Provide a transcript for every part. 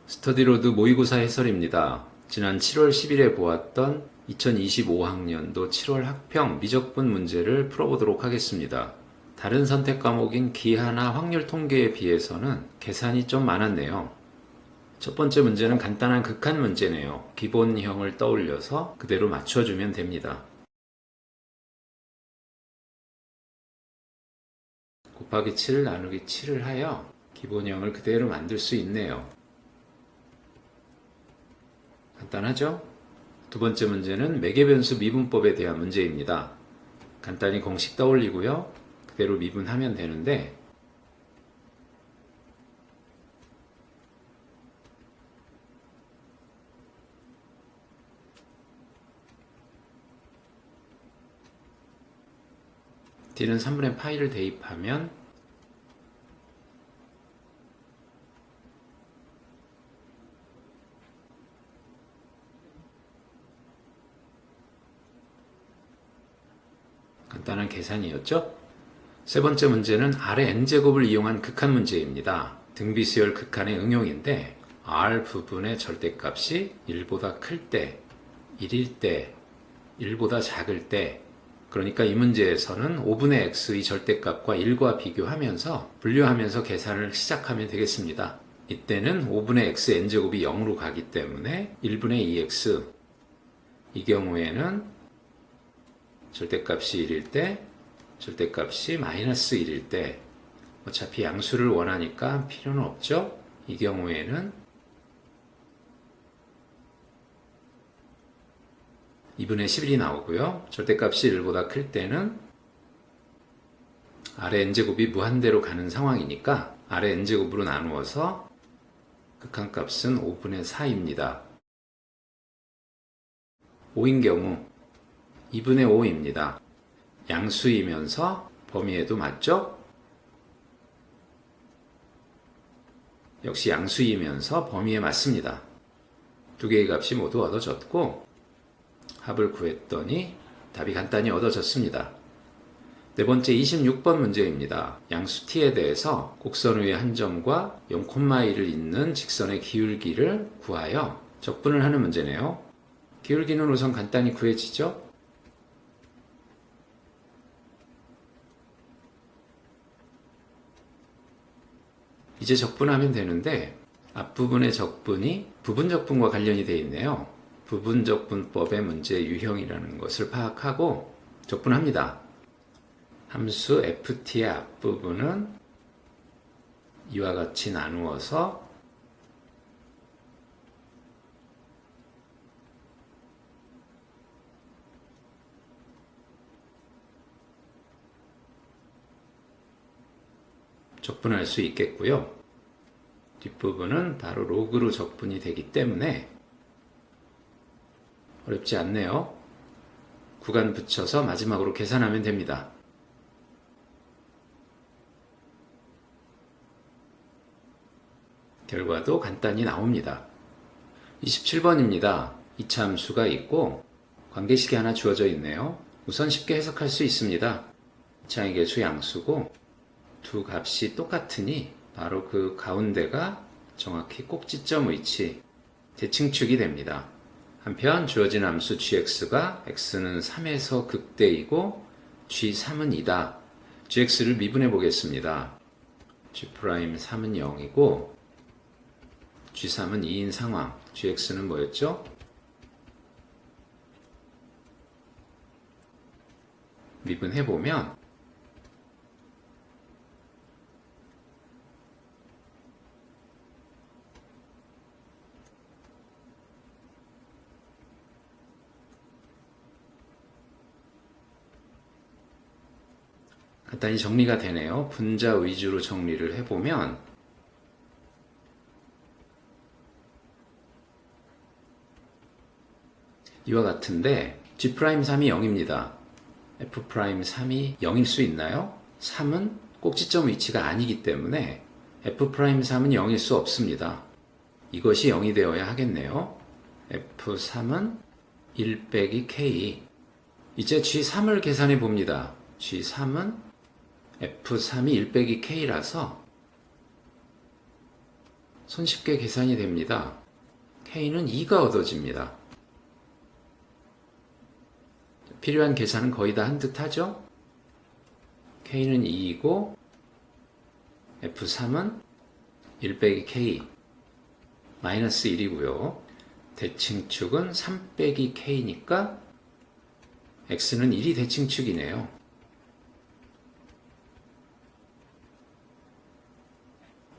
스터디로드 모의고사 해설입니다. 지난 7월 10일에 보았던 2025학년도 7월 학평 미적분 문제를 풀어보도록 하겠습니다. 다른 선택 과목인 기하나 확률 통계에 비해서는 계산이 좀 많았네요. 첫 번째 문제는 간단한 극한 문제네요. 기본형을 떠올려서 그대로 맞춰주면 됩니다. 곱하기 7 나누기 7을 하여 기본형을 그대로 만들 수 있네요. 간단하죠? 두 번째 문제는 매개변수 미분법에 대한 문제입니다. 간단히 공식 떠올리고요. 그대로 미분하면 되는데 D는 3분의 파이를 대입하면 간단한 계산이었죠? 세 번째 문제는 R의 n제곱을 이용한 극한 문제입니다. 등비수열 극한의 응용인데 R 부분의 절대값이 1보다 클 때, 1일 때, 1보다 작을 때, 그러니까 이 문제에서는 5분의 x의 절대값과 1과 비교하면서 분류하면서 계산을 시작하면 되겠습니다. 이때는 5분의 x n제곱이 0으로 가기 때문에 1분의 2x, 이 경우에는 절대값이 1일 때, 절대값이 마이너스 1일 때, 어차피 양수를 원하니까 필요는 없죠? 이 경우에는 2분의 11이 나오고요. 절대값이 1보다 클 때는 아래 n제곱이 무한대로 가는 상황이니까 아래 n제곱으로 나누어서 극한값은 5분의 4입니다. 5인 경우 2분의 5입니다. 양수이면서 범위에도 맞죠? 역시 양수이면서 범위에 맞습니다. 두 개의 값이 모두 얻어졌고 합을 구했더니 답이 간단히 얻어졌습니다. 네 번째 26번 문제입니다. 양수 t에 대해서 곡선 위의 한 점과 0,1을 잇는 직선의 기울기를 구하여 적분을 하는 문제네요. 기울기는 우선 간단히 구해지죠? 이제 적분하면 되는데 앞부분의 적분이 부분적분과 관련이 되어 있네요. 부분적분법의 문제 유형이라는 것을 파악하고 적분합니다. 함수 ft의 앞부분은 이와 같이 나누어서 적분할 수 있겠고요. 뒷부분은 바로 로그로 적분이 되기 때문에 어렵지 않네요. 구간 붙여서 마지막으로 계산하면 됩니다. 결과도 간단히 나옵니다. 27번입니다. 이차 함수가 있고 관계식이 하나 주어져 있네요. 우선 쉽게 해석할 수 있습니다. 이차의 개수 양수고 두 값이 똑같으니 바로 그 가운데가 정확히 꼭지점 위치, 대칭축이 됩니다. 한편 주어진 함수 gx가 x는 3에서 극대이고 g3은 2다. gx를 미분해 보겠습니다. g'3은 0이고 g3은 2인 상황. gx는 뭐였죠? 미분해 보면 간단히 정리가 되네요. 분자 위주로 정리를 해보면 이와 같은데 G'3이 0입니다. F'3이 0일 수 있나요? 3은 꼭지점 위치가 아니기 때문에 F'3은 0일 수 없습니다. 이것이 0이 되어야 하겠네요. F3은 1 빼기 K. 이제 G3을 계산해 봅니다. G3은 F3이 1 빼기 K라서 손쉽게 계산이 됩니다. K는 2가 얻어집니다. 필요한 계산은 거의 다 한 듯 하죠? K는 2이고 F3은 1 빼기 K 마이너스 1이고요. 대칭축은 3 빼기 K니까 X는 1이 대칭축이네요.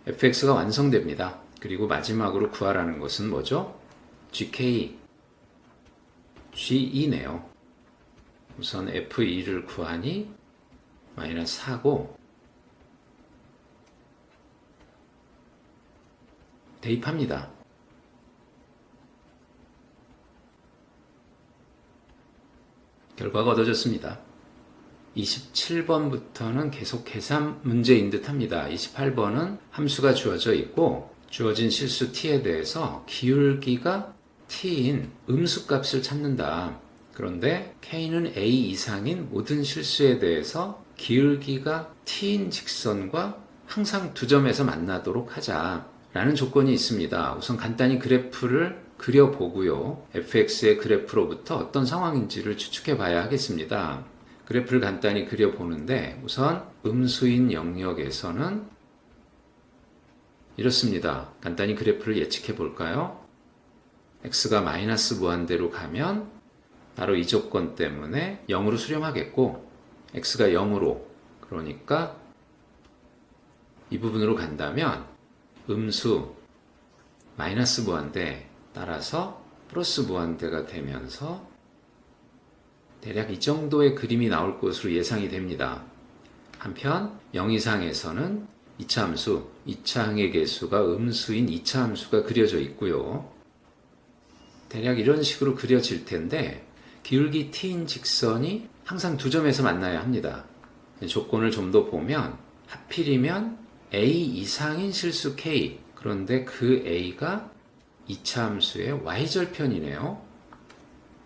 fx가 완성됩니다. 그리고 마지막으로 구하라는 것은 뭐죠? gk, g2네요. 우선 f2를 구하니 마이너스 4고 대입합니다. 결과가 얻어졌습니다. 27번부터는 계속 계산 문제인 듯 합니다. 28번은 함수가 주어져 있고 주어진 실수 t에 대해서 기울기가 t인 음수값을 찾는다. 그런데 k는 a 이상인 모든 실수에 대해서 기울기가 t인 직선과 항상 두 점에서 만나도록 하자 라는 조건이 있습니다. 우선 간단히 그래프를 그려보고요. fx의 그래프로부터 어떤 상황인지를 추측해 봐야 하겠습니다. 그래프를 간단히 그려보는데 우선 음수인 영역에서는 이렇습니다. 간단히 그래프를 예측해 볼까요? x가 마이너스 무한대로 가면 바로 이 조건 때문에 0으로 수렴하겠고 x가 0으로 그러니까 이 부분으로 간다면 음수 마이너스 무한대 따라서 플러스 무한대가 되면서 대략 이 정도의 그림이 나올 것으로 예상이 됩니다. 한편 0 이상에서는 2차 함수, 2차항의 개수가 음수인 2차 함수가 그려져 있고요. 대략 이런 식으로 그려질 텐데 기울기 t인 직선이 항상 두 점에서 만나야 합니다. 조건을 좀 더 보면 하필이면 a 이상인 실수 k 그런데 그 a가 2차 함수의 y절편이네요.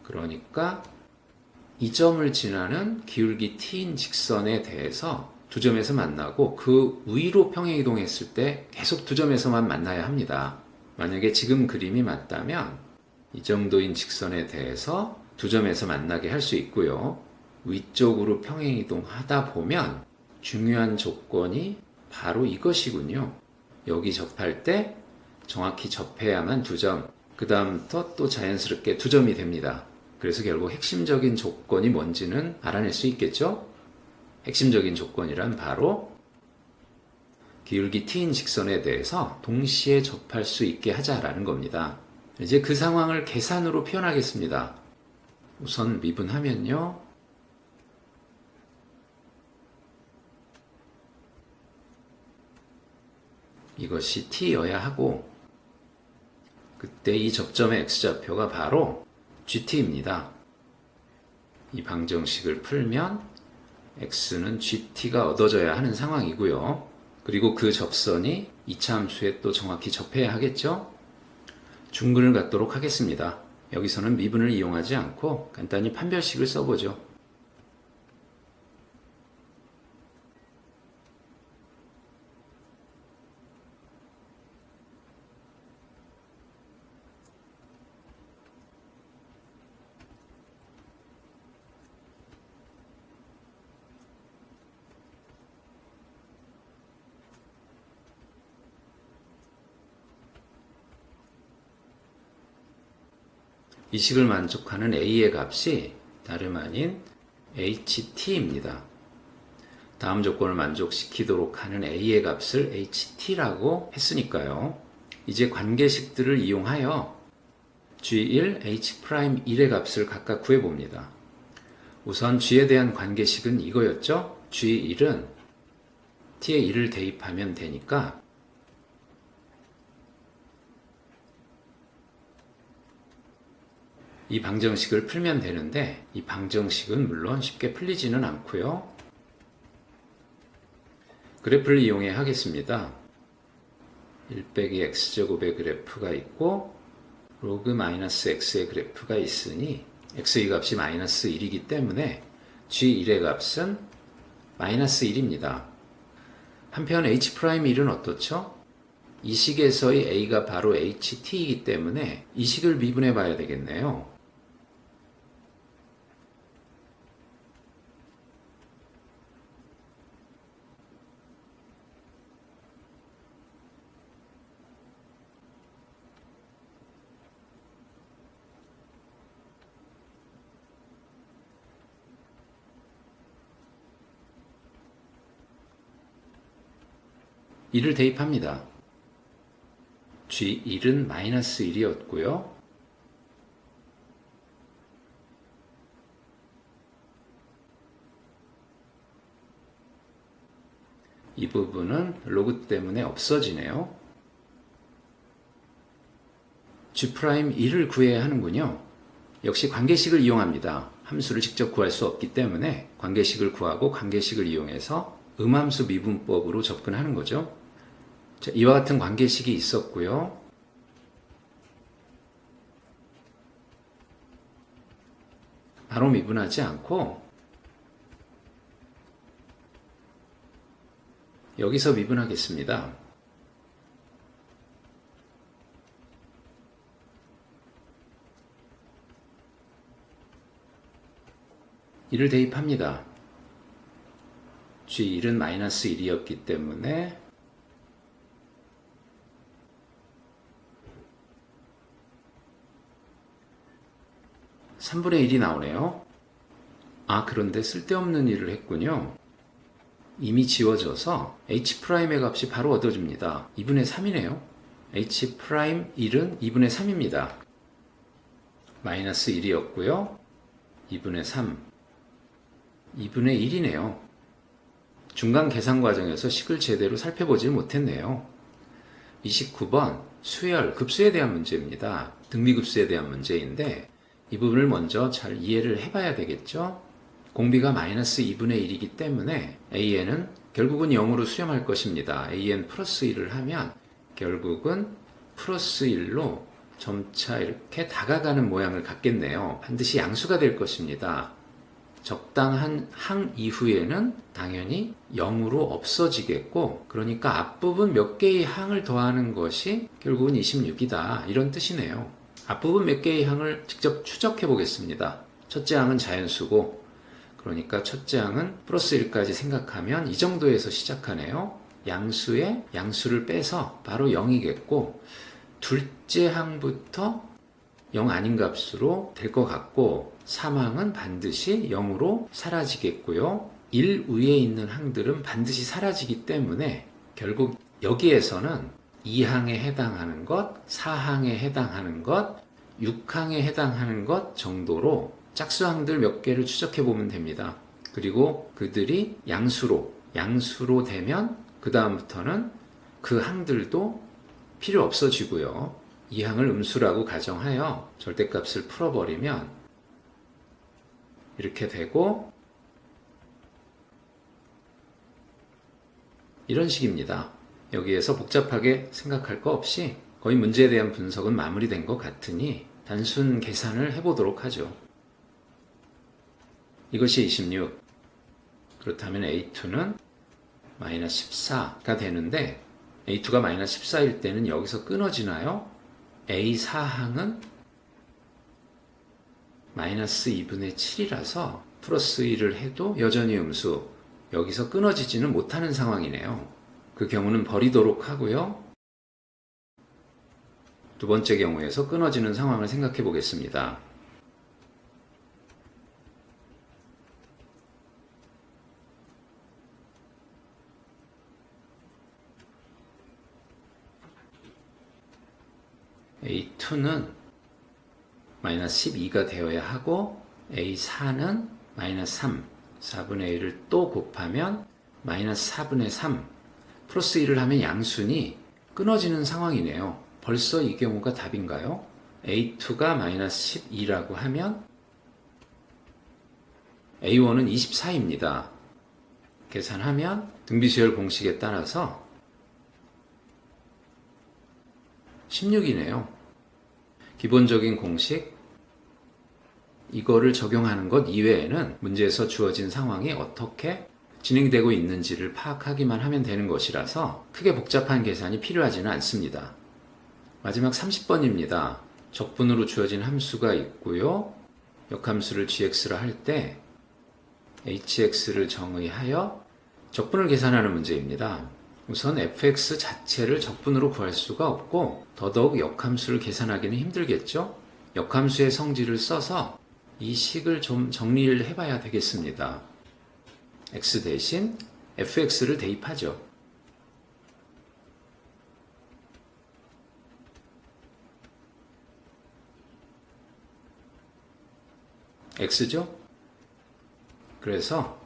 그러니까 이 점을 지나는 기울기 t인 직선에 대해서 두 점에서 만나고 그 위로 평행이동했을 때 계속 두 점에서만 만나야 합니다. 만약에 지금 그림이 맞다면 이 정도인 직선에 대해서 두 점에서 만나게 할 수 있고요. 위쪽으로 평행이동하다 보면 중요한 조건이 바로 이것이군요. 여기 접할 때 정확히 접해야만 두 점, 그 다음부터 또 자연스럽게 두 점이 됩니다. 그래서 결국 핵심적인 조건이 뭔지는 알아낼 수 있겠죠? 핵심적인 조건이란 바로 기울기 t인 직선에 대해서 동시에 접할 수 있게 하자라는 겁니다. 이제 그 상황을 계산으로 표현하겠습니다. 우선 미분하면요. 이것이 t여야 하고 그때 이 접점의 x좌표가 바로 gt입니다. 이 방정식을 풀면 x는 gt가 얻어져야 하는 상황이고요. 그리고 그 접선이 2차 함수에 또 정확히 접해야 하겠죠? 중근을 갖도록 하겠습니다. 여기서는 미분을 이용하지 않고 간단히 판별식을 써보죠. 이 식을 만족하는 a의 값이 다름 아닌 ht입니다. 다음 조건을 만족시키도록 하는 a의 값을 ht라고 했으니까요. 이제 관계식들을 이용하여 g1, h'1의 값을 각각 구해봅니다. 우선 g에 대한 관계식은 이거였죠. g1은 t에 1을 대입하면 되니까 이 방정식을 풀면 되는데 이 방정식은 물론 쉽게 풀리지는 않고요. 그래프를 이용해 하겠습니다. 1 빼기 x제곱의 그래프가 있고 로그 마이너스 x의 그래프가 있으니 x의 값이 마이너스 1이기 때문에 g1의 값은 마이너스 1입니다. 한편 h'1은 어떻죠? 이 식에서의 a가 바로 ht이기 때문에 이 식을 미분해 봐야 되겠네요. (1을) 대입합니다. G1은 마이너스 1이었고요. 이 부분은 로그 때문에 없어지네요. G'1을 구해야 하는군요. 역시 관계식을 이용합니다. 함수를 직접 구할 수 없기 때문에 관계식을 구하고 관계식을 이용해서 음함수 미분법으로 접근하는 거죠. 자, 이와 같은 관계식이 있었고요. 바로 미분하지 않고 여기서 미분하겠습니다. (1을) 대입합니다. G1은 마이너스 1이었기 때문에 (3분의 1이) 나오네요. 그런데 쓸데없는 일을 했군요. 이미 지워져서 H'의 값이 바로 얻어집니다. 2분의 3이네요. H'1은 2분의 3입니다. 마이너스 1이었고요. 2분의 3, 2분의 1이네요. 중간 계산 과정에서 식을 제대로 살펴보지 못했네요. 29번 수열, 급수에 대한 문제입니다. 등비급수에 대한 문제인데 이 부분을 먼저 잘 이해를 해봐야 되겠죠. 공비가 마이너스 2분의 1이기 때문에 AN은 결국은 0으로 수렴할 것입니다. AN 플러스 1을 하면 결국은 플러스 1로 점차 이렇게 다가가는 모양을 갖겠네요. 반드시 양수가 될 것입니다. 적당한 항 이후에는 당연히 0으로 없어지겠고, 그러니까 앞부분 몇 개의 항을 더하는 것이 결국은 26이다. 이런 뜻이네요. 앞부분 몇 개의 항을 직접 추적해 보겠습니다. 첫째 항은 자연수고, 그러니까 첫째 항은 플러스 1까지 생각하면 이 정도에서 시작하네요. 양수에 양수를 빼서 바로 0이겠고, 둘째 항부터 0 아닌 값으로 될 것 같고, 3항은 반드시 0으로 사라지겠고요. 1 위에 있는 항들은 반드시 사라지기 때문에 결국 여기에서는 2항에 해당하는 것, 4항에 해당하는 것, 6항에 해당하는 것 정도로 짝수항들 몇 개를 추적해 보면 됩니다. 그리고 그들이 양수로 되면 그 다음부터는 그 항들도 필요 없어지고요. 이 항을 음수라고 가정하여 절대값을 풀어버리면 이렇게 되고 이런 식입니다. 여기에서 복잡하게 생각할 거 없이 거의 문제에 대한 분석은 마무리된 것 같으니 단순 계산을 해보도록 하죠. 이것이 26. 그렇다면 A2는 마이너스 14가 되는데 A2가 마이너스 14일 때는 여기서 끊어지나요? A4항은 마이너스 2분의 7이라서 플러스 1을 해도 여전히 음수, 여기서 끊어지지는 못하는 상황이네요. 그 경우는 버리도록 하고요. 두 번째 경우에서 끊어지는 상황을 생각해 보겠습니다. A2는 마이너스 12가 되어야 하고 A4는 마이너스 3, 4분의 1을 또 곱하면 마이너스 4분의 3, 플러스 1을 하면 양순이 끊어지는 상황이네요. 벌써 이 경우가 답인가요? A2가 마이너스 12라고 하면 A1은 24입니다. 계산하면 등비수열 공식에 따라서 16이네요. 기본적인 공식, 이거를 적용하는 것 이외에는 문제에서 주어진 상황이 어떻게 진행되고 있는지를 파악하기만 하면 되는 것이라서 크게 복잡한 계산이 필요하지는 않습니다. 마지막 30번입니다. 적분으로 주어진 함수가 있고요. 역함수를 gx라 할 때 hx를 정의하여 적분을 계산하는 문제입니다. 우선 fx 자체를 적분으로 구할 수가 없고 더더욱 역함수를 계산하기는 힘들겠죠? 역함수의 성질을 써서 이 식을 좀 정리를 해봐야 되겠습니다. x 대신 fx를 대입하죠. x죠? 그래서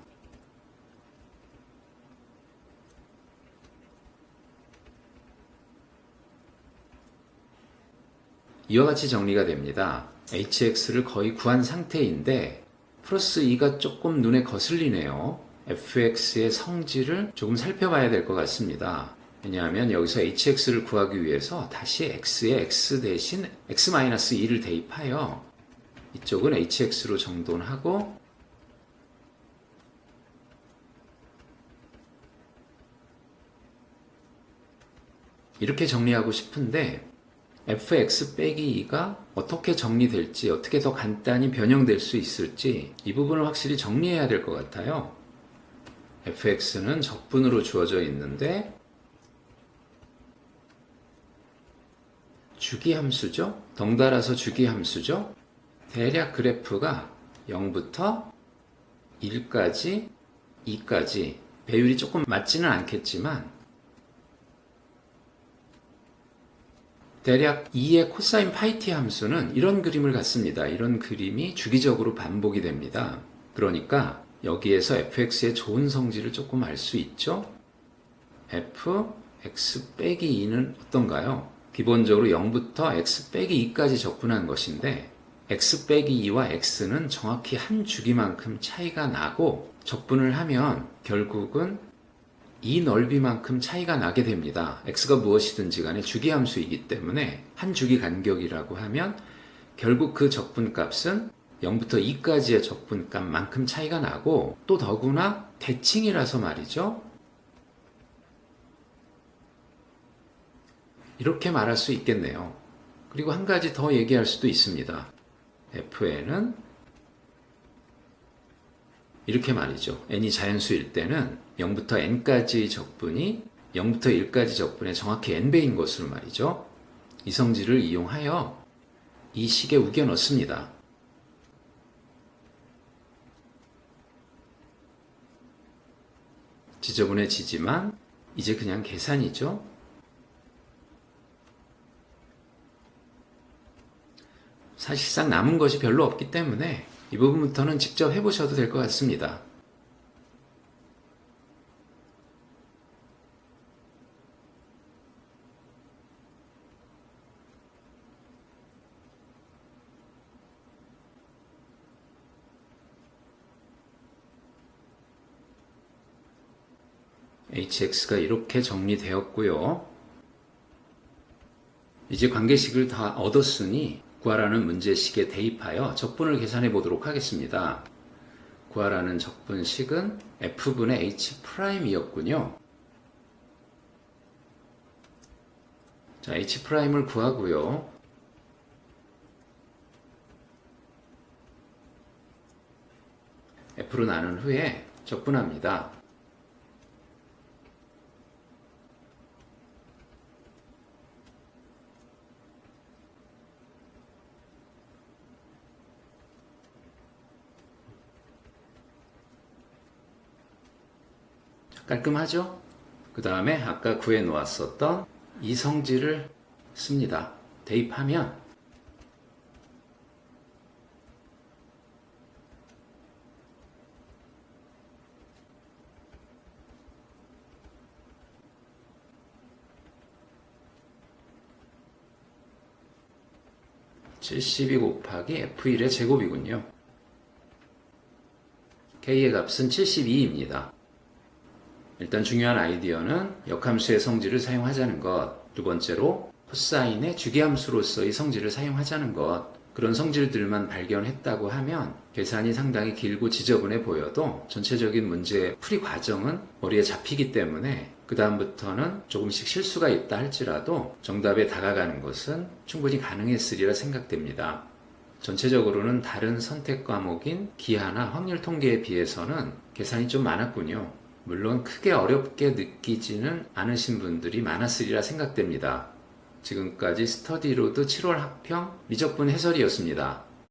이와 같이 정리가 됩니다. hx를 거의 구한 상태인데 플러스 2가 조금 눈에 거슬리네요. fx의 성질을 조금 살펴봐야 될 것 같습니다. 왜냐하면 여기서 hx를 구하기 위해서 다시 x에 x 대신 x-2를 대입하여 이쪽은 hx로 정돈하고 이렇게 정리하고 싶은데 fx 빼기 2가 어떻게 정리될지, 어떻게 더 간단히 변형될 수 있을지 이 부분을 확실히 정리해야 될 것 같아요. fx는 적분으로 주어져 있는데 주기함수죠? 덩달아서 주기함수죠? 대략 그래프가 0부터 1까지, 2까지 배율이 조금 맞지는 않겠지만 대략 2의 코사인 파이 t 함수는 이런 그림을 갖습니다. 이런 그림이 주기적으로 반복이 됩니다. 그러니까 여기에서 fx의 좋은 성질을 조금 알 수 있죠? fx 빼기 2는 어떤가요? 기본적으로 0부터 x 빼기 2까지 적분한 것인데 x 빼기 2와 x는 정확히 한 주기만큼 차이가 나고 적분을 하면 결국은 이 넓이만큼 차이가 나게 됩니다. x가 무엇이든지 간에 주기함수이기 때문에 한 주기 간격이라고 하면 결국 그 적분값은 0부터 2까지의 적분값만큼 차이가 나고 또 더구나 대칭이라서 말이죠. 이렇게 말할 수 있겠네요. 그리고 한 가지 더 얘기할 수도 있습니다. fn은 이렇게 말이죠. n이 자연수일 때는 0부터 n까지의 적분이 0부터 1까지 적분의 정확히 n배인 것으로 말이죠. 이 성질을 이용하여 이 식에 우겨 넣습니다. 지저분해지지만 이제 그냥 계산이죠. 사실상 남은 것이 별로 없기 때문에 이 부분부터는 직접 해보셔도 될 것 같습니다. hx가 이렇게 정리되었고요. 이제 관계식을 다 얻었으니 구하라는 문제식에 대입하여 적분을 계산해 보도록 하겠습니다. 구하라는 적분식은 f분의 h'이었군요. 자, h'을 구하고요. f로 나눈 후에 적분합니다. 깔끔하죠? 그 다음에 아까 구해 놓았었던 이 성질을 씁니다. 대입하면 (72) 곱하기 f1의 제곱이군요. k의 값은 72입니다. 일단 중요한 아이디어는 역함수의 성질을 사용하자는 것, 두 번째로 코사인의 주기함수로서의 성질을 사용하자는 것, 그런 성질들만 발견했다고 하면 계산이 상당히 길고 지저분해 보여도 전체적인 문제의 풀이 과정은 머리에 잡히기 때문에 그 다음부터는 조금씩 실수가 있다 할지라도 정답에 다가가는 것은 충분히 가능했으리라 생각됩니다. 전체적으로는 다른 선택 과목인 기하나 확률 통계에 비해서는 계산이 좀 많았군요. 물론 크게 어렵게 느끼지는 않으신 분들이 많았으리라 생각됩니다. 지금까지 스터디로드 7월 학평 미적분 해설이었습니다.